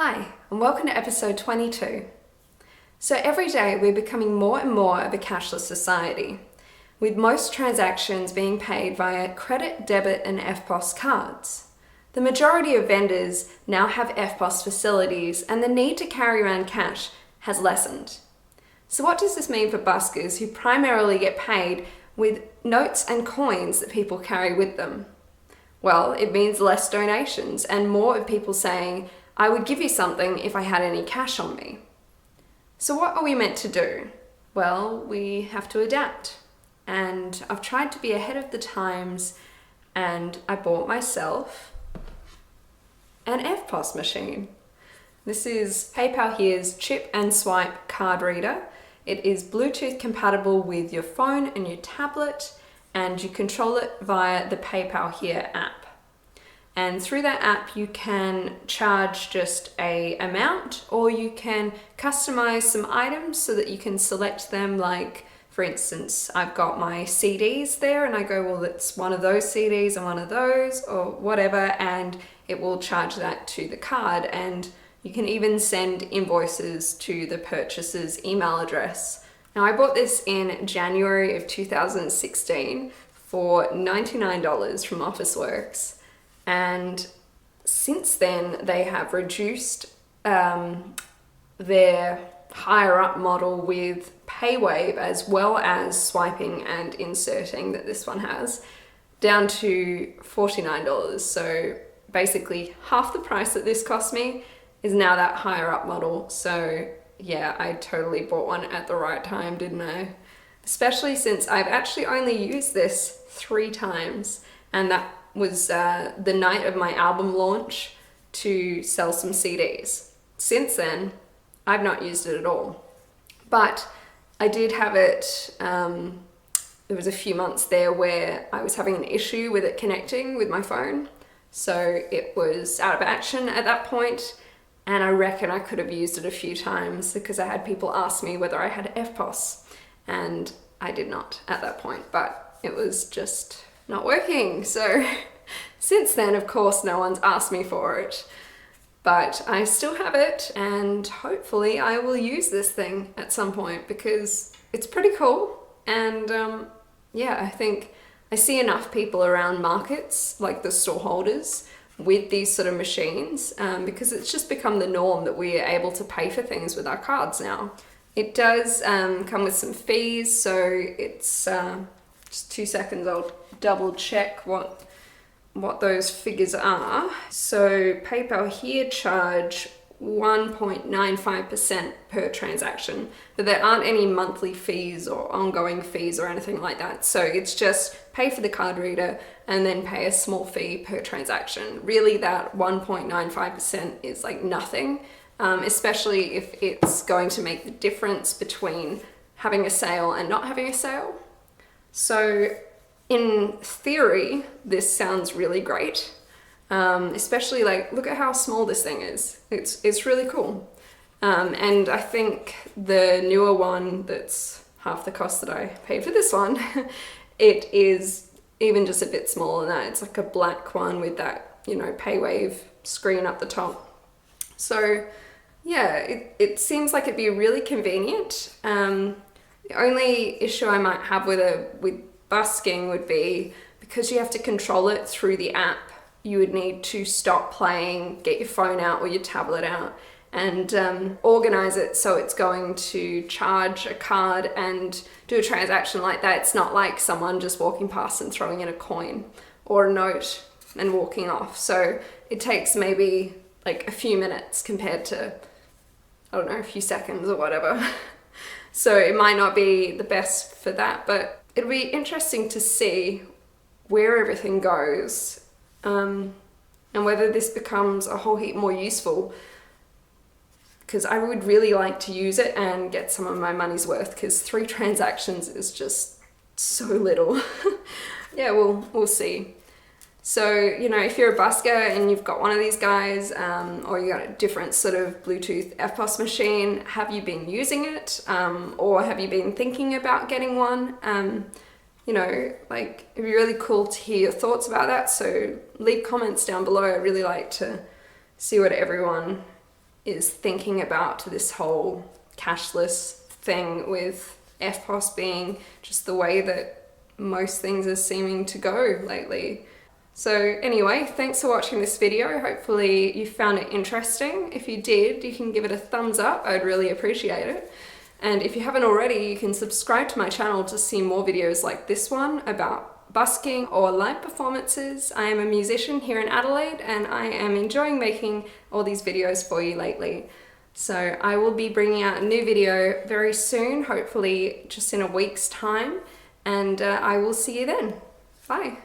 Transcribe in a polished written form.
Hi, and welcome to episode 22. So every day we're becoming more and more of a cashless society, with most transactions being paid via credit, debit, and Eftpos cards. The majority of vendors now have Eftpos facilities, and the need to carry around cash has lessened. So what does this mean for buskers who primarily get paid with notes and coins that people carry with them? Well, it means less donations and more of people saying, I would give you something if I had any cash on me. So what are we meant to do? Well, we have to adapt. And I've tried to be ahead of the times, and I bought myself an Eftpos machine. This is PayPal Here's chip and swipe card reader. It is Bluetooth compatible with your phone and your tablet, and you control it via the PayPal Here app. And through that app, you can charge just an amount, or you can customize some items so that you can select them. Like, for instance, I've got my CDs there and I go, well, it's one of those CDs and one of those or whatever, and it will charge that to the card. And you can even send invoices to the purchaser's email address. Now, I bought this in January of 2016 for $99 from Officeworks. And since then, they have reduced their higher up model with PayWave, as well as swiping and inserting that this one has, down to $49. So basically half the price that this cost me is now that higher up model. So yeah, I totally bought one at the right time, didn't I? Especially since I've actually only used this 3 times, and that was the night of my album launch to sell some CDs. Since then, I've not used it at all. But I did have it, there was a few months there where I was having an issue with it connecting with my phone. So it was out of action at that point, and I reckon I could have used it a few times because I had people ask me whether I had Eftpos, and I did not at that point, but it was just not working. So since then, of course, no one's asked me for it, but I still have it, and hopefully I will use this thing at some point because it's pretty cool. And yeah, I think I see enough people around markets, like the store holders, with these sort of machines, because it's just become the norm that we are able to pay for things with our cards now. It does come with some fees, so it's just 2 seconds, I'll double check what those figures are. So PayPal Here charge 1.95% per transaction, but there aren't any monthly fees or ongoing fees or anything like that. So it's just pay for the card reader and then pay a small fee per transaction. Really, that 1.95% is like nothing, especially if it's going to make the difference between having a sale and not having a sale. So in theory, this sounds really great, especially like, look at how small this thing is. It's really cool. And I think the newer one that's half the cost that I paid for this one, it is even just a bit smaller than that. It's like a black one with that, you know, PayWave screen up the top. So yeah, it seems like it'd be really convenient. The only issue I might have with busking would be because you have to control it through the app. You would need to stop playing, get your phone out or your tablet out, and organize it so it's going to charge a card and do a transaction like that. It's not like someone just walking past and throwing in a coin or a note and walking off. So it takes maybe like a few minutes compared to, I don't know, a few seconds or whatever. So it might not be the best for that, but it'll be interesting to see where everything goes, and whether this becomes a whole heap more useful, because I would really like to use it and get some of my money's worth, because 3 transactions is just so little. Yeah, we'll see. So, you know, if you're a busker and you've got one of these guys, or you got a different sort of Bluetooth Eftpos machine, have you been using it? Or have you been thinking about getting one? You know, like, it'd be really cool to hear your thoughts about that. So leave comments down below. I really like to see what everyone is thinking about this whole cashless thing, with Eftpos being just the way that most things are seeming to go lately. So anyway, thanks for watching this video. Hopefully you found it interesting. If you did, you can give it a thumbs up. I'd really appreciate it. And if you haven't already, you can subscribe to my channel to see more videos like this one about busking or live performances. I am a musician here in Adelaide, and I am enjoying making all these videos for you lately. So I will be bringing out a new video very soon, hopefully just in a week's time, and I will see you then. Bye.